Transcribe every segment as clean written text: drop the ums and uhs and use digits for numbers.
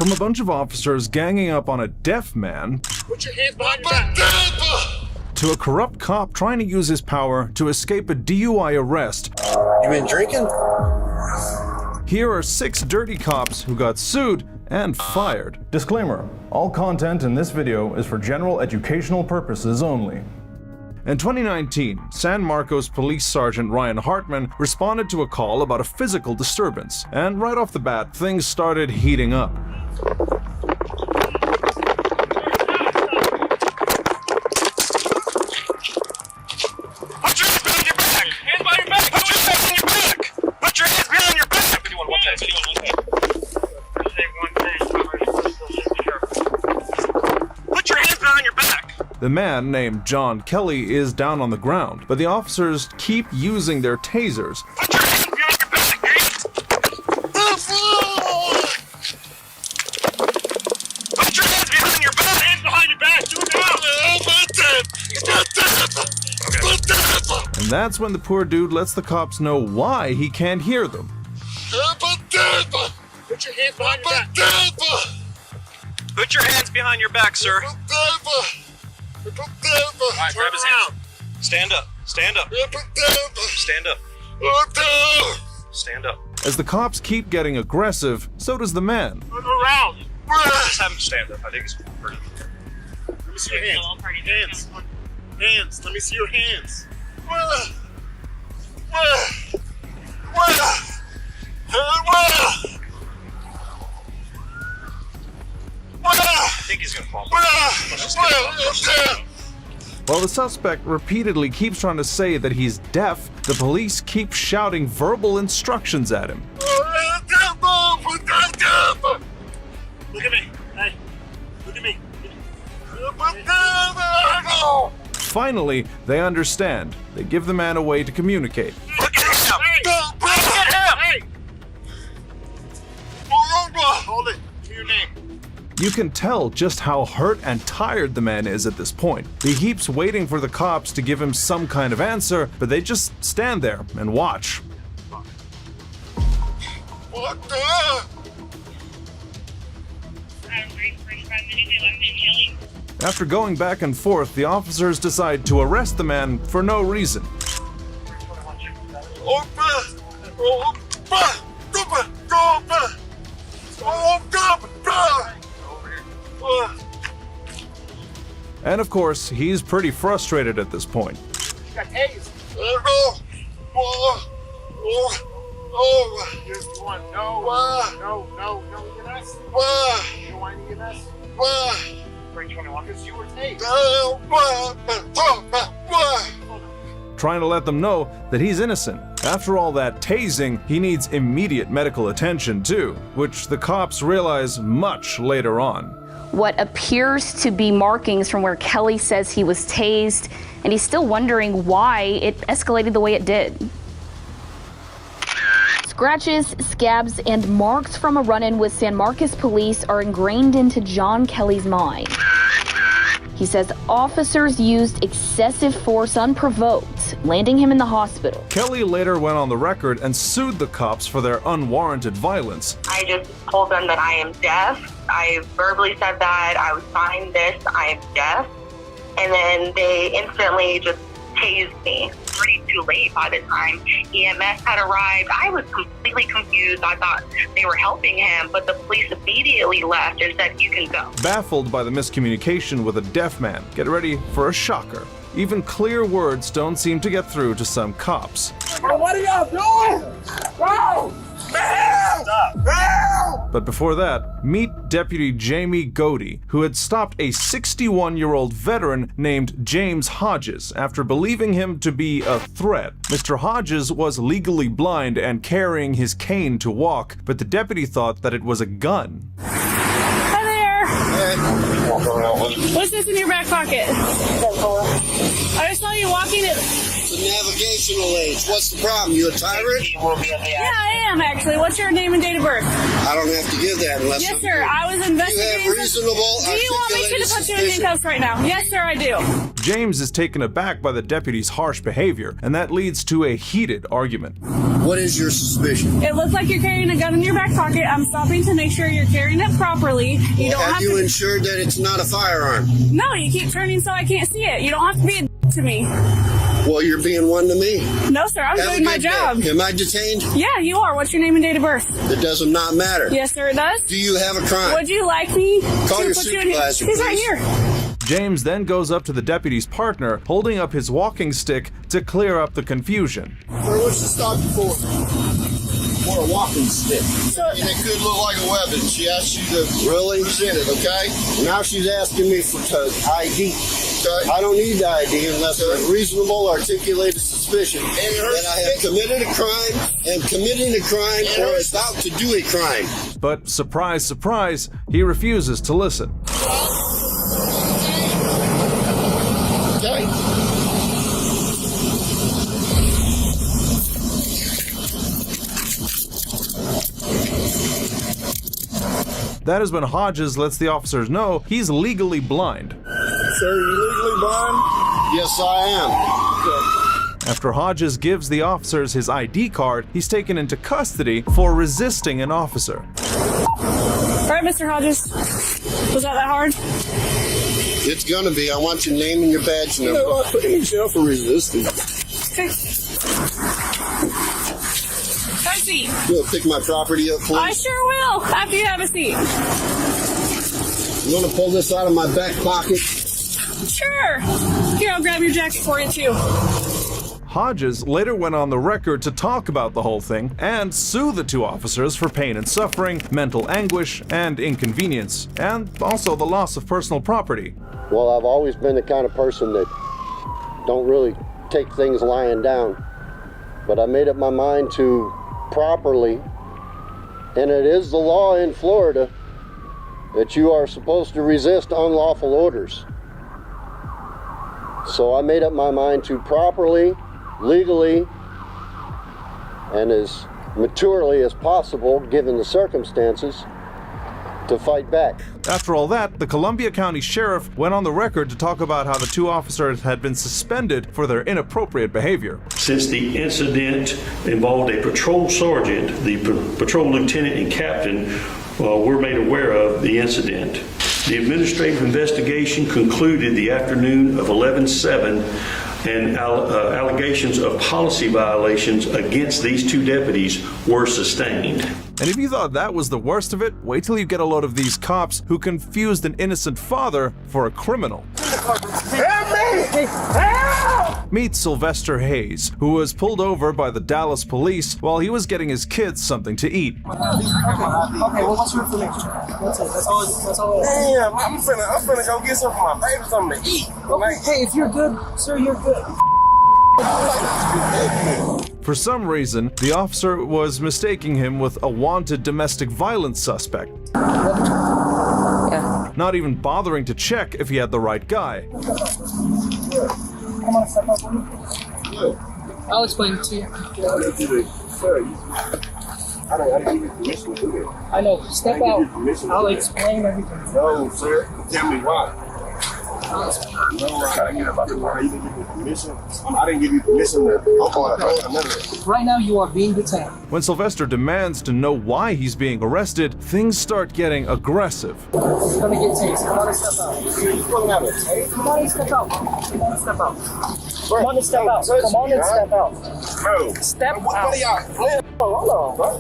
From a bunch of officers ganging up on a deaf man, put your hands behind your back, to a corrupt cop trying to use his power to escape a DUI arrest. You been drinking? Here are 6 dirty cops who got sued and fired. Disclaimer: all content in this video is for general educational purposes only. In 2019, San Marcos Police Sergeant Ryan Hartman responded to a call about a physical disturbance, and right off the bat, things started heating up. The man, named John Kelly, is down on the ground, but the officers keep using their tasers. Put your hands behind your back, Put your hands behind your back! Hands behind your back! Do it now! And that's when the poor dude lets the cops know why he can't hear them. Put your hands behind your back! Put your hands behind your back, sir. Alright, grab his hand. Stand up. Stand up. Stand up. Stand up. As the cops keep getting aggressive, so does the man. Turn around. Just have him stand up. I think it's pretty. Let me see your hands. Hands. Let me see your hands. I think he's gonna fall. While the suspect repeatedly keeps trying to say that he's deaf, the police keep shouting verbal instructions at him. Look at me. Hey. Look at me. Finally, they understand. They give the man a way to communicate. Look at him! Look at him! Hold it. Give me your name. You can tell just how hurt and tired the man is at this point. He keeps waiting for the cops to give him some kind of answer, but they just stand there and watch. What the? After going back and forth, the officers decide to arrest the man for no reason. And of course, he's pretty frustrated at this point. You got tased. You want no EMS? You don't want any EMS? Bring 21 because you were tased. Trying to let them know that he's innocent. After all that tasing, he needs immediate medical attention too, which the cops realize much later on. What appears to be markings from where Kelly says he was tased, and he's still wondering why it escalated the way it did. Scratches, scabs, and marks from a run-in with San Marcos police are ingrained into John Kelly's mind. He says officers used excessive force unprovoked, landing him in the hospital. Kelly later went on the record and sued the cops for their unwarranted violence. I just told them that I am deaf. I verbally said that I would sign this, I am deaf. And then they instantly just tased me. Pretty too late by the time EMS had arrived. I was completely confused. I thought they were helping him, but the police immediately left and said, you can go. Baffled by the miscommunication with a deaf man, get ready for a shocker. Even clear words don't seem to get through to some cops. What are y'all doing? Bro! But before that, meet Deputy Jamie Godey, who had stopped a 61-year-old veteran named James Hodges after believing him to be a threat. Mr. Hodges was legally blind and carrying his cane to walk, but the deputy thought that it was a gun. Hi there! What's this in your back pocket? I just saw you walking it. It's a navigational aid. What's the problem? You a tyrant? Yeah, I am actually. What's your name and date of birth? I don't have to give that unless Yes, I'm sir. here. I was You investigating. have reasonable, Do you want me to articulated put you in suspicion. handcuffs right now? Yes, sir, I do. James is taken aback by the deputy's harsh behavior, and that leads to a heated argument. What is your suspicion? It looks like you're carrying a gun in your back pocket. I'm stopping to make sure you're carrying it properly. You don't Have have you to. ensured that it's not a firearm? No, you keep turning so I can't see it. You don't have to be a to me. Well, you're being one to me. No, sir. I'm Have a doing my good day. job. Am I detained? Yeah, you are. What's your name and date of birth? It does not matter. Yes, sir, it does. Do you have a crime? Would you like me Call to your put you in here? supervisor, He's right please. here. James then goes up to the deputy's partner, holding up his walking stick to clear up the confusion. Sir, what's the stop you for? For a walking stick. And it could look like a weapon. She asked you to really present it, okay? Now she's asking me for ID. Okay. I don't need the ID unless there's reasonable articulated suspicion that I have committed a crime, am committing a crime, or about to do a crime. But surprise, surprise, he refuses to listen. Okay? That is when Hodges lets the officers know he's legally blind. Sir, you legally blind? Yes, I am. After Hodges gives the officers his ID card, he's taken into custody for resisting an officer. All right, Mr. Hodges. Was that hard? It's gonna be. I want your name and your badge number. You know what? Put me in jail for resisting. Okay. Have a seat. You'll pick my property up, please. I sure will, after you have a seat. You want to pull this out of my back pocket? Sure. Here, I'll grab your jacket for you, too. Hodges later went on the record to talk about the whole thing and sue the two officers for pain and suffering, mental anguish, and inconvenience, and also the loss of personal property. Well, I've always been the kind of person that don't really take things lying down. But I made up my mind to properly, and it is the law in Florida that you are supposed to resist unlawful orders. So I made up my mind to properly, legally, and as maturely as possible, given the circumstances, to fight back. After all that, the Columbia County Sheriff went on the record to talk about how the two officers had been suspended for their inappropriate behavior. Since the incident involved a patrol sergeant, the patrol lieutenant and captain were made aware of the incident. The administrative investigation concluded the afternoon of 11/7, and allegations of policy violations against these two deputies were sustained. And if you thought that was the worst of it, wait till you get a load of these cops who confused an innocent father for a criminal. Meet Sylvester Hayes, who was pulled over by the Dallas police while he was getting his kids something to eat. Okay, well, what's your information? That's it. That's all. Damn, I'm finna go get some for my baby something to eat. Okay, hey, if you're good, sir, you're good. For some reason, the officer was mistaking him with a wanted domestic violence suspect. Yeah. Not even bothering to check if he had the right guy. Come on, step up on me. I'll explain it to you. I know. Step out. I'll explain everything. No, sir. Tell me why. I'll explain. No, I gotta get about the car. You didn't give me permission. I didn't give you permission to Right now, you are being detained. When Sylvester demands to know why he's being arrested, things start getting aggressive. You're gonna get tased. Come on and step out. Come on and step out. Come on and step out. Come on and step out. Come on and step out. Bro, Step out. what are y'all? Hold on, bro.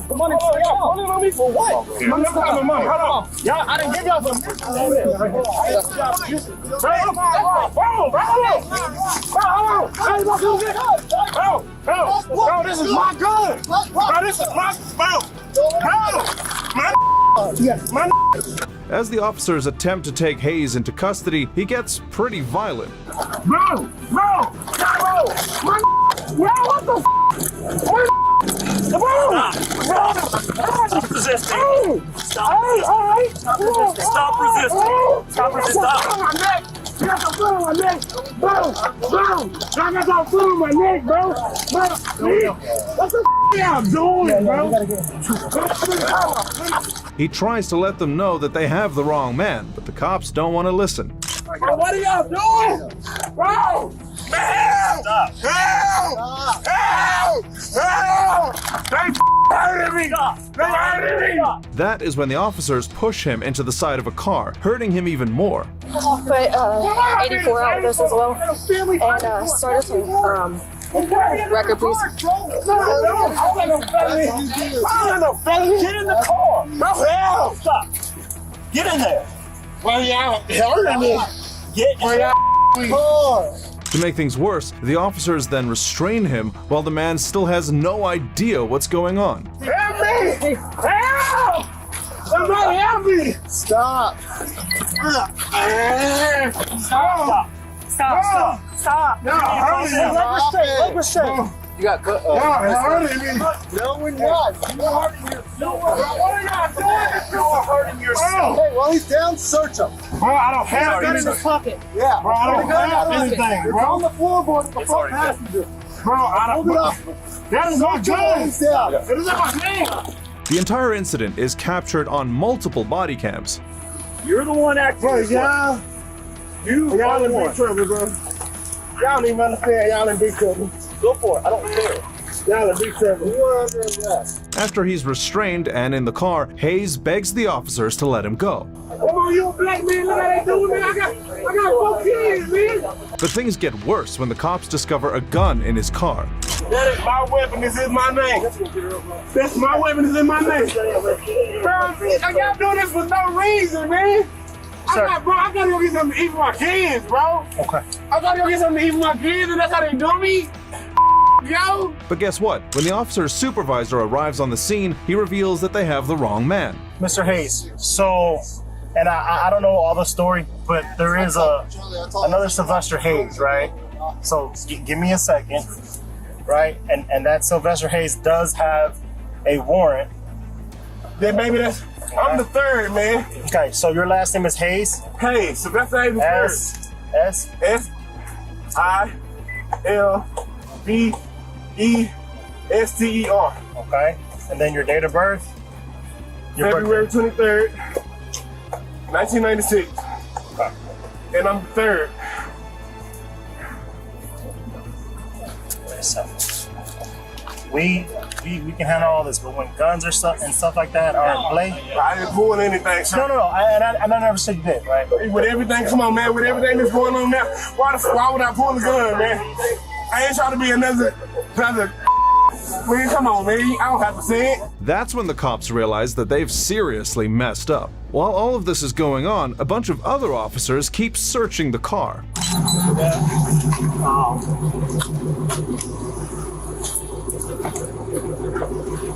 Come on and step out. Pulling on me for what? Come on and step out. Hold on. Y'all, I didn't give y'all some. Bro, this is my gun. Bro, this is my As the officers attempt to take Hayes into custody, he gets pretty violent. bro, what the Stop resisting. Stop resisting. Stop resisting. Stop resisting. Stop. I got some food on my neck, bro. I got some food on my neck, bro. What the y'all doing, bro? He tries to let them know that they have the wrong man, but the cops don't want to listen. Bro, what are y'all doing? Bro! Help! Stop. Help! Help! Help! They hurting me! They hurting me! That is when the officers push him into the side of a car, hurting him even more. Put 84 out with us as well. And start us on record, please. Get in the car! No hell! Stop. Get in there. Well, y'all hurting me. Get in Well, the y'all car. To make things worse, the officers then restrain him while the man still has no idea what's going on. help me! Help! Somebody help me! Stop. Stop! Stop. Stop. Y'all hurting me! Stop it. You got cut. Y'all hurting me! No, we're not. You're hurting yourself. What are y'all doing? You're hurting yourself. Hey, while he's down, search him. Bro, I don't have Gun in anything. his pocket. Yeah. Bro, I don't have anything, It's bro. on the floorboard of the front passenger. Bro, I don't. Hold it up. That is my Put your gun. hands down. It is in my hand. The entire incident is captured on multiple body cams. You're the one acting. Bro, y'all Y'all in big trouble, bro. Y'all don't even understand. Y'all in big trouble. Go for it. I don't care. Y'all in big trouble. You're under arrest. After he's restrained and in the car, Hayes begs the officers to let him go. Come on, you a black man. Look how they doing, man. I got 4 kids, man. But things get worse when the cops discover a gun in his car. That is my weapon. This is my name. That's my weapon. This is my name. Bro, y'all doing this for no reason, man. I gotta go get something to eat for my kids, bro. Okay. I gotta go get something to eat for my kids, and that's how they do me. Yo. But guess what? When the officer's supervisor arrives on the scene, he reveals that they have the wrong man. Mr. Hayes, so, and I don't know all the story, but there is another Sylvester Hayes, right? So give me a second, right? And that Sylvester Hayes does have a warrant. Then maybe I'm the third, man. Okay, so your last name is Hayes? Hey, Sylvester Hayes the third. SILVESTER. Okay, and then your date of birth? Your February 23rd, 1996. Okay. And I'm the third. Wait a second. We can handle all this, but when guns or stuff and stuff like that are in play, I ain't pulling anything, sir. no. I never said you did, right? With everything, come on, man. With everything that's going on now, why would I pull the gun, man? I ain't trying to be another. Man, come on, man. I don't have to say it. That's when the cops realize that they've seriously messed up. While all of this is going on, a bunch of other officers keep searching the car.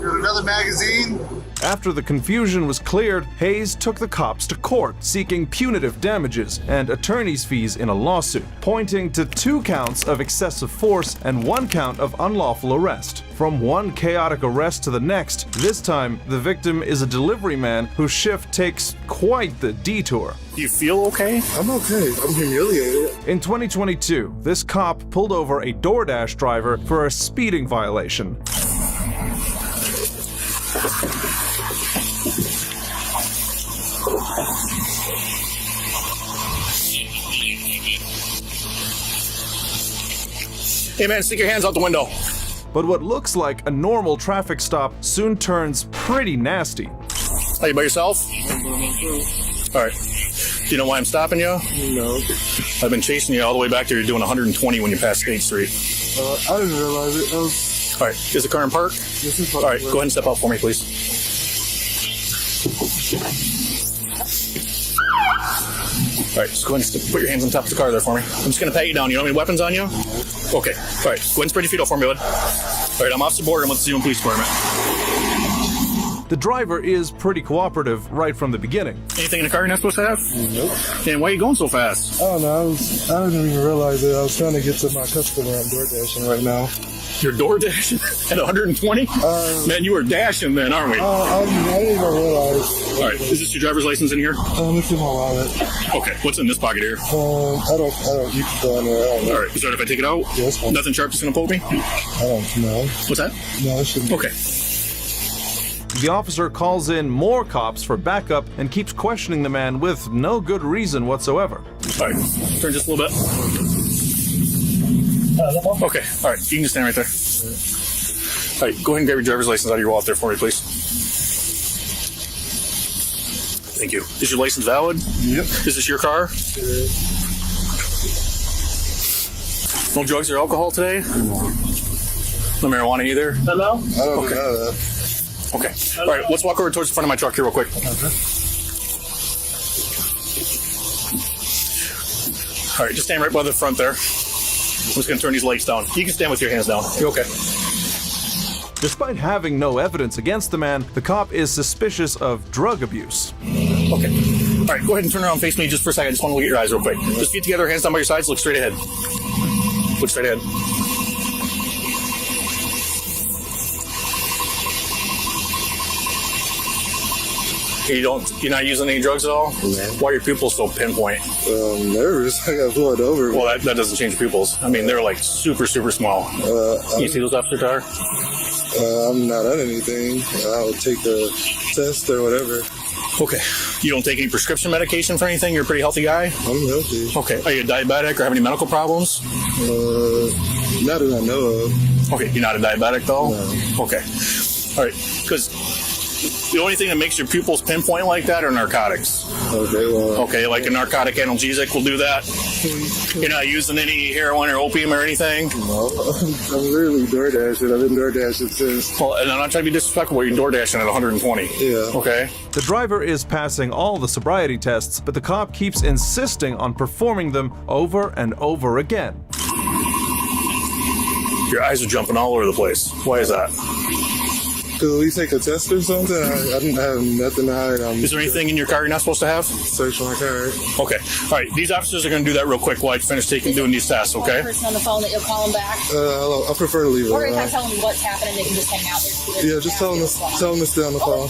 Another magazine. After the confusion was cleared, Hayes took the cops to court, seeking punitive damages and attorney's fees in a lawsuit, pointing to 2 counts of excessive force and 1 count of unlawful arrest. From one chaotic arrest to the next, this time the victim is a delivery man whose shift takes quite the detour. Do you feel okay? I'm okay. I'm humiliated. In 2022, this cop pulled over a DoorDash driver for a speeding violation. Hey man, stick your hands out the window. But what looks like a normal traffic stop soon turns pretty nasty. Are you by yourself? All right. Do you know why I'm stopping you? No. I've been chasing you all the way back there. You're doing 120 when you pass State Street. I didn't realize it. All right. Is the car in park? This is All right. Go ahead and step out for me, please. All right. Just go ahead and put your hands on top of the car there for me. I'm just going to pat you down. You don't have any weapons on you? Okay. All right. Go ahead and spread your feet out for me, bud. All right. I'm Officer Border. I'm with the Zealand Police Department. The driver is pretty cooperative right from the beginning. Anything in the car you're not supposed to have? Nope. And why are you going so fast? I don't know. I didn't even realize it. I was trying to get to my customer. I'm door dashing right now. You're door dashing at 120? Man, you are dashing then, aren't we? I didn't even realize. All right, is this your driver's license in here? It's in my wallet. Okay, what's in this pocket here? I don't. You can go in there. I don't know. All right, is that if I take it out? Yes. Nothing sharp that's gonna poke me? I don't know. What's that? No, it shouldn't. Okay. The officer calls in more cops for backup and keeps questioning the man with no good reason whatsoever. All right, turn just a little bit. Okay, all right, you can just stand right there. All right, go ahead and grab your driver's license out of your wallet there for me, please. Thank you. Is your license valid? Yep. Is this your car? No drugs or alcohol today? No marijuana either? Hello? I don't Okay. know that. Okay. All right, let's walk over towards the front of my truck here real quick. All right, just stand right by the front there. I'm just going to turn these lights down. You can stand with your hands down. You're okay. Despite having no evidence against the man, the cop is suspicious of drug abuse. Okay. All right, go ahead and turn around and face me just for a second. I just want to look at your eyes real quick. Just feet together, hands down by your sides, look straight ahead. Look straight ahead. You're not using any drugs at all? No. Why are your pupils so pinpoint? I'm nervous. I got pulled over. Well, that doesn't change your pupils. I mean, they're like super, super small. You see those officers are? I'm not on anything. I'll take the test or whatever. Okay. You don't take any prescription medication for anything? You're a pretty healthy guy? I'm healthy. Okay. Are you diabetic or have any medical problems? Not that I know of. Okay. You're not a diabetic though? No. Okay. All right. Because the only thing that makes your pupils pinpoint like that are narcotics. Okay, well. Okay, like a narcotic analgesic will do that. You're not using any heroin or opium or anything? No, I'm literally door dashing. I've been door dashing since. Well, and I'm not trying to be disrespectful, you're door dashing at 120. Yeah. Okay. The driver is passing all the sobriety tests, but the cop keeps insisting on performing them over and over again. Your eyes are jumping all over the place. Why is that? Could we take a test or something? I have nothing to hide. Is there anything in your car you're not supposed to have? Search my car. Okay. All right. These officers are going to do that real quick while I finish doing these tests, okay? The person on the phone that you'll call them back. I prefer to leave it Or if alone. I tell them what's happening, they can just hang out there. Yeah, just tell them to stay on the phone.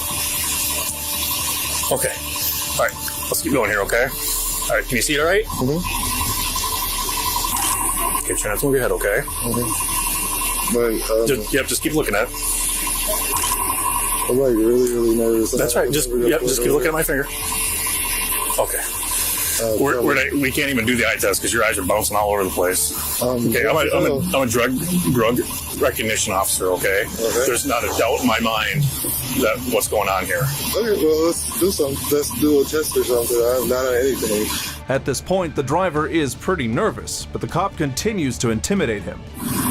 Okay. All right. Let's keep going here, okay? All right. Can you see it all right? Mm-hmm. Okay. Try not to move your head, okay? But, just keep looking at it. I'm like really nervous. That's right. Just keep looking at my finger. Okay. We can't even do the eye test because your eyes are bouncing all over the place. Okay, I'm a drug recognition officer. Okay, there's not a doubt in my mind that what's going on here. Okay, well let's do something. Let's do a test or something. I'm not on anything. At this point, the driver is pretty nervous, but the cop continues to intimidate him.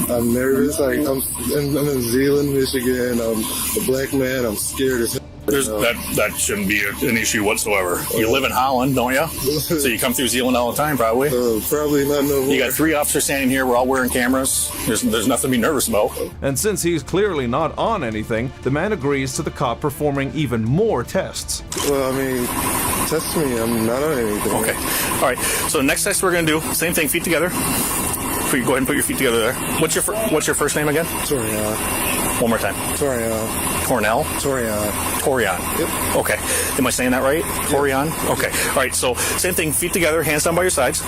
I'm nervous. Like I'm in Zeeland, Michigan. I'm a black man. I'm scared as hell. That shouldn't be an issue whatsoever. You live in Holland, don't you? So you come through Zeeland all the time, probably. Probably not no more. You got 3 officers standing here. We're all wearing cameras. There's nothing to be nervous about. And since he's clearly not on anything, the man agrees to the cop performing even more tests. Well, I mean, test me. I'm not on anything. Okay. All right. So the next test we're going to do, same thing, feet together. Go ahead and put your feet together there. What's your first name again? Torian. One more time. Torian. Cornell? Torian. Yep. Okay. Am I saying that right? Torian? Yep. Okay. All right. So same thing, feet together, hands down by your sides.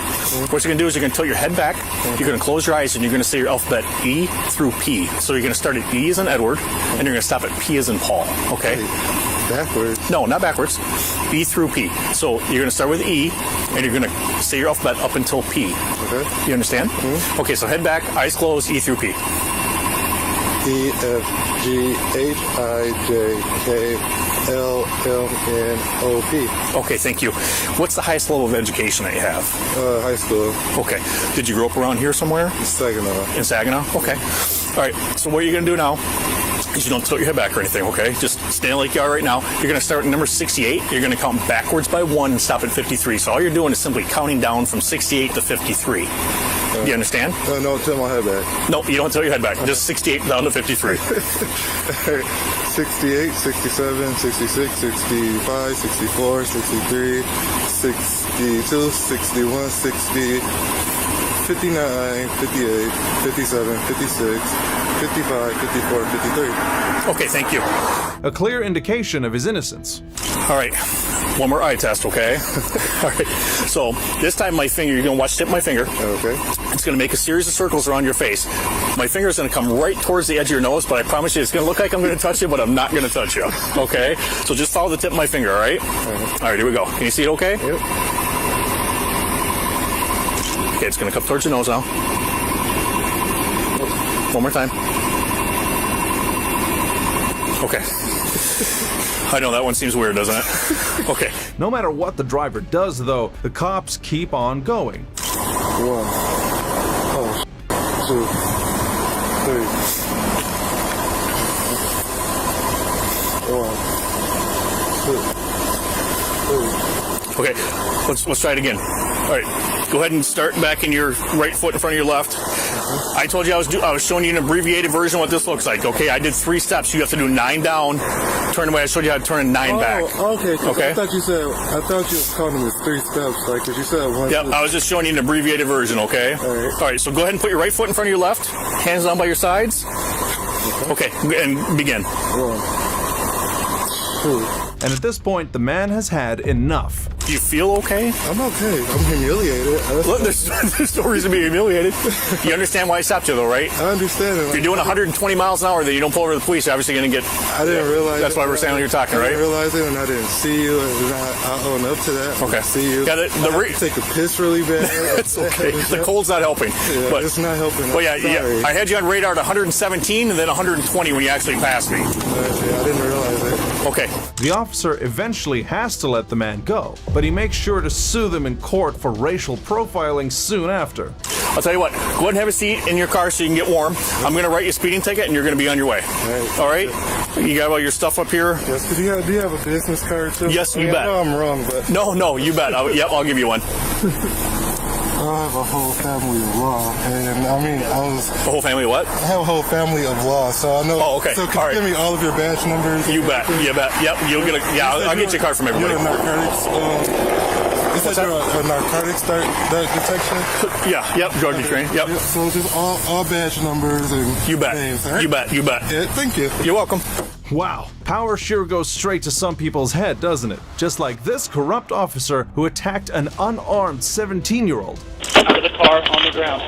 What you're going to do is you're going to tilt your head back. You're going to close your eyes and you're going to say your alphabet E through P. So you're going to start at E as in Edward and you're going to stop at P as in Paul. Okay? Backwards? No, not backwards. E through P. So you're going to start with E and you're going to say your alphabet up until P. Okay. You understand? Mm-hmm. Okay. So head back, eyes closed, E through P. E, F, G, H, I, J, K, L, M, N, O, P. Okay, thank you. What's the highest level of education that you have? High school. Okay. Did you grow up around here somewhere? Saginaw. In Saginaw? Okay. All right. So what you're going to do now is you don't tilt your head back or anything, okay? Just stand like you are right now. You're going to start at number 68. You're going to count backwards by 1 and stop at 53. So all you're doing is simply counting down from 68 to 53. Do you understand? No, tilt my head back. No, you don't tilt your head back. Just 68 down to 53. 68, 67, 66, 65, 64, 63, 62, 61, 60, 59, 58, 57, 56, 55, 54, 53. Okay, thank you. A clear indication of his innocence. All right. One more eye test, okay? All right. So this time my finger, you're going to watch tip my finger. Okay. It's going to make a series of circles around your face. My finger is going to come right towards the edge of your nose, but I promise you it's going to look like I'm going to touch you, but I'm not going to touch you. Okay? So just follow the tip of my finger, all right? All right, here we go. Can you see it okay? Yep. Okay, it's going to come towards your nose now. One more time. Okay. I know that one seems weird, doesn't it? Okay. No matter what the driver does, though, the cops keep on going. 1, 2, 3. 1, 2, 3. Okay, let's try it again. All right, go ahead and start back in your right foot in front of your left. I told you I was showing you an abbreviated version of what this looks like. Okay, I did 3 steps. You have to do 9 down, turn away. I showed you how to turn a 9 back. Okay. Okay. I thought you were calling them as 3 steps, like, because you said 1. Yep, I was just showing you an abbreviated version. Okay. All right. So go ahead and put your right foot in front of your left. Hands down by your sides. Okay, and begin. 1, 2. And at this point, the man has had enough. Do you feel okay? I'm okay. I'm humiliated. Look, there's no reason to be humiliated. You understand why I stopped you, though, right? I understand it. If you're doing 120 miles an hour, then you don't pull over to the police, you're obviously going to get... I didn't realize That's why we're saying when you're talking, right? I didn't realize it, and I didn't see you, and I own up to that. Okay. I see you. Yeah, I have to take a piss really bad. It's okay. The cold's not helping. Yeah, but it's not helping. Well, yeah, I had you on radar at 117 and then 120 when you actually passed me. Yeah, I didn't realize it. Okay. The officer eventually has to let the man go, but he makes sure to sue them in court for racial profiling soon after. I'll tell you what, go ahead and have a seat in your car so you can get warm. I'm going to write you a speeding ticket and you're going to be on your way. All right? You got all your stuff up here? Yes, do you have a business card too? Yes, you bet. I know I'm wrong, but... No, you bet. I'll give you one. I have a whole family of law, and I mean, A whole family of what? I have a whole family of law, so I know. Oh, okay. So can you give me all of your badge numbers? You bet. Yep, you'll get a... Yeah, I'll get you a card from everybody. You're a narcotics... Is that a narcotics detection? Yep, drug detection. Yep. So just all badge numbers and You bet. names, right? You bet. Yeah, thank you. You're welcome. Wow, power sure goes straight to some people's head, doesn't it? Just like this corrupt officer who attacked an unarmed 17-year-old. Out of the car, on the ground.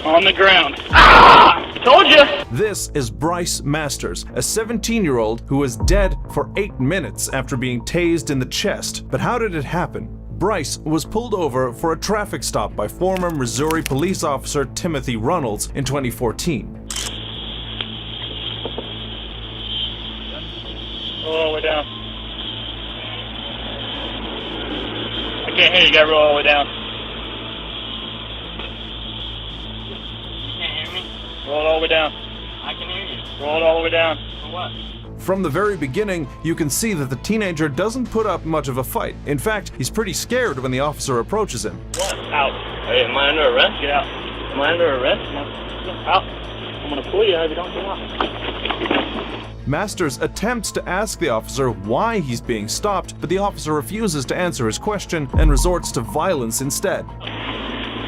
On the ground. Ah! Told you! This is Bryce Masters, a 17-year-old who was dead for 8 minutes after being tased in the chest. But how did it happen? Bryce was pulled over for a traffic stop by former Missouri police officer Timothy Runnels in 2014. Roll all the way down. I can't hear you. You gotta roll all the way down. You can't hear me? Roll it all the way down. I can hear you. Roll it all the way down. For what? From the very beginning, you can see that the teenager doesn't put up much of a fight. In fact, he's pretty scared when the officer approaches him. What? Out. Hey, am I under arrest? Get out. Am I under arrest? Out. I'm gonna pull you if you don't get out. Masters attempts to ask the officer why he's being stopped, but the officer refuses to answer his question and resorts to violence instead.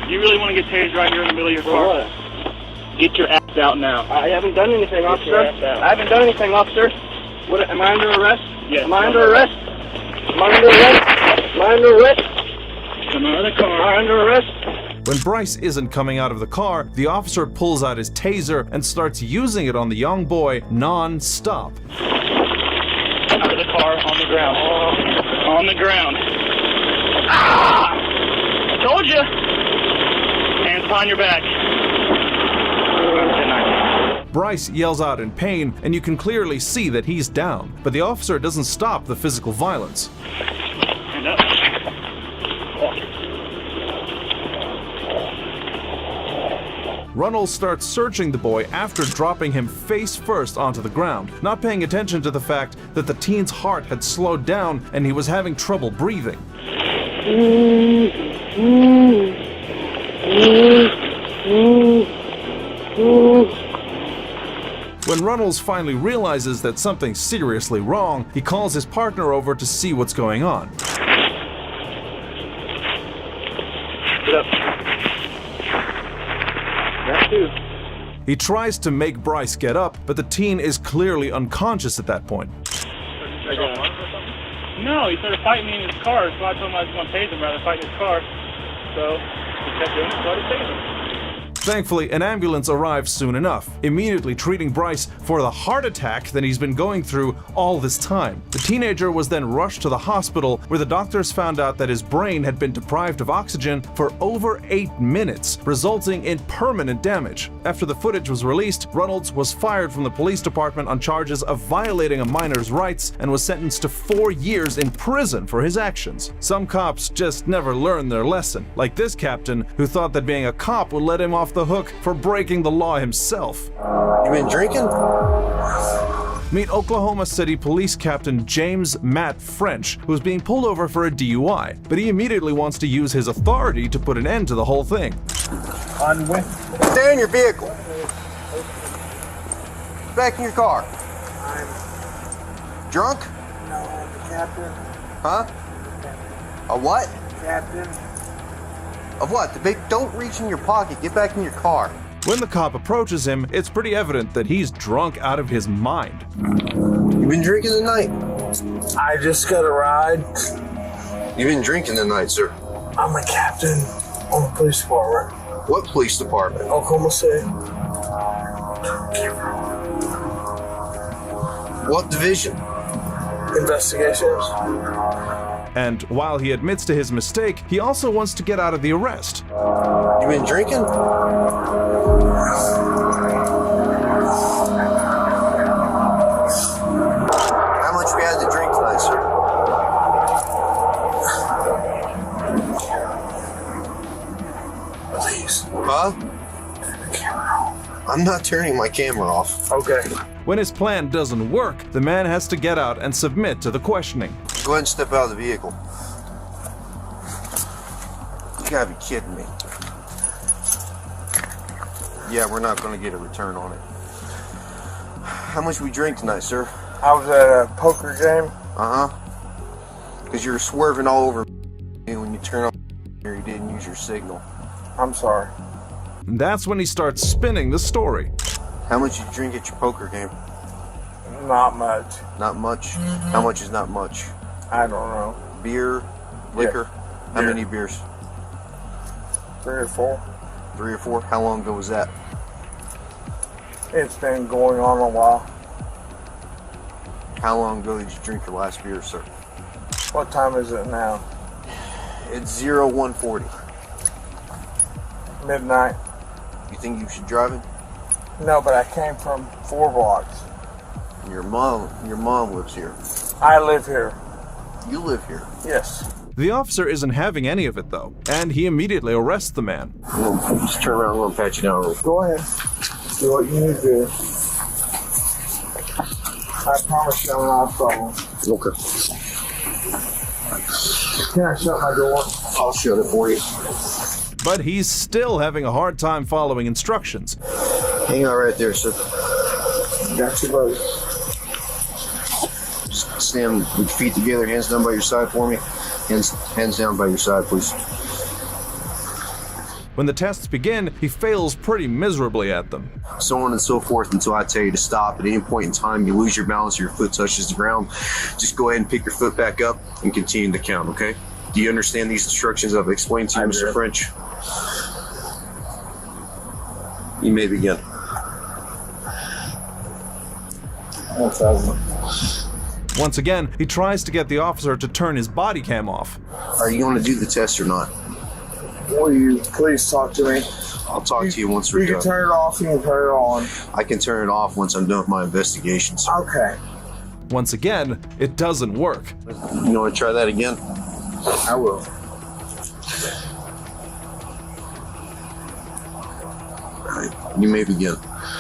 You really want to get tased right here in the middle of your car? Get your ass out now. I haven't done anything, officer. I haven't done anything, officer. What? Am I under arrest? Yes. Am I under arrest? Am I under arrest? Am I under arrest? Come out of the car. Am I under arrest? When Bryce isn't coming out of the car, the officer pulls out his taser and starts using it on the young boy non-stop. Out of the car, on the ground. On the ground. Ah! I told you. Hands behind your back. Bryce yells out in pain, and you can clearly see that he's down, but the officer doesn't stop the physical violence. Stand up. Runnels starts searching the boy after dropping him face first onto the ground, not paying attention to the fact that the teen's heart had slowed down and he was having trouble breathing. When Runnels finally realizes that something's seriously wrong, he calls his partner over to see what's going on. Get up. That too. He tries to make Bryce get up, but the teen is clearly unconscious at that point. No, he started fighting me in his car, so I told him I was going to tase him rather than fight in his car. So he kept doing it, so I just tased him. Thankfully, an ambulance arrives soon enough, immediately treating Bryce for the heart attack that he's been going through all this time. The teenager was then rushed to the hospital, where the doctors found out that his brain had been deprived of oxygen for over 8 minutes, resulting in permanent damage. After the footage was released, Reynolds was fired from the police department on charges of violating a minor's rights and was sentenced to 4 years in prison for his actions. Some cops just never learn their lesson, like this captain who thought that being a cop would let him off the hook for breaking the law himself. You been drinking? Meet Oklahoma City Police Captain James Matt French, who is being pulled over for a DUI, but he immediately wants to use his authority to put an end to the whole thing. Stay in your vehicle. Back in your car. Drunk? No, I'm the captain. Huh? A what? Captain. Of what? Don't reach in your pocket. Get back in your car. When the cop approaches him, it's pretty evident that he's drunk out of his mind. You been drinking tonight? I just got a ride. You been drinking tonight, sir? I'm a captain on the police department. What police department? Oklahoma City. What division? Investigations. And while he admits to his mistake, he also wants to get out of the arrest. You been drinking? How much we had to drink tonight, sir? Please. Huh? I'm not turning my camera off. Okay. When his plan doesn't work, the man has to get out and submit to the questioning. Go ahead and step out of the vehicle. You gotta be kidding me. Yeah, we're not gonna get a return on it. How much we drink tonight, sir? I was at a poker game. Uh-huh. Because you were swerving all over me when you turn on here, you didn't use your signal. I'm sorry. And that's when he starts spinning the story. How much you drink at your poker game? Not much. Not much? How much is not much? I don't know. Beer? Liquor? Yeah. How Beer. many beers? 3 or 4. 3 or 4? How long ago was that? It's been going on a while. How long ago did you drink your last beer, sir? What time is it now? It's 0140. Midnight. You think you should drive it? No, but I came from 4 blocks. Your mom lives here. I live here. You live here? Yes. The officer isn't having any of it though, and he immediately arrests the man. Just turn around, I'm gonna pat you down. Go ahead. Do what you need to do. I promise you I'm not a problem. Okay. Can I shut my door? I'll shut it for you. But he's still having a hard time following instructions. Hang on right there, sir. Got you, buddy. Just stand with your feet together, hands down by your side for me. Hands down by your side, please. When the tests begin, he fails pretty miserably at them. So on and so forth until I tell you to stop. At any point in time, you lose your balance or your foot touches the ground, just go ahead and pick your foot back up and continue to count, okay? Do you understand these instructions I've explained to you, Mr. French? You may begin. 1,000. Once again, he tries to get the officer to turn his body cam off. Are you going to do the test or not? Will you please talk to me? I'll talk to you once we're You done. can turn it off, you can turn it on. I can turn it off once I'm done with my investigations. Okay. Once again, it doesn't work. You want to try that again? I will. All right, you may begin.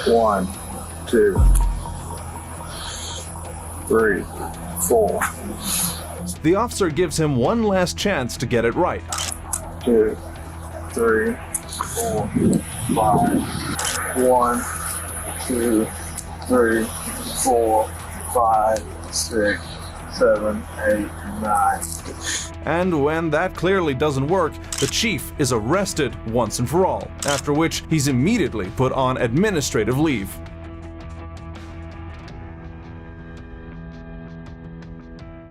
1, 2, 3, 4. The officer gives him one last chance to get it right. 2, 3, 4, 5. 1, 2, 3, 4, 5, 6, 7, 8, 9. And when that clearly doesn't work, the chief is arrested once and for all, after which he's immediately put on administrative leave.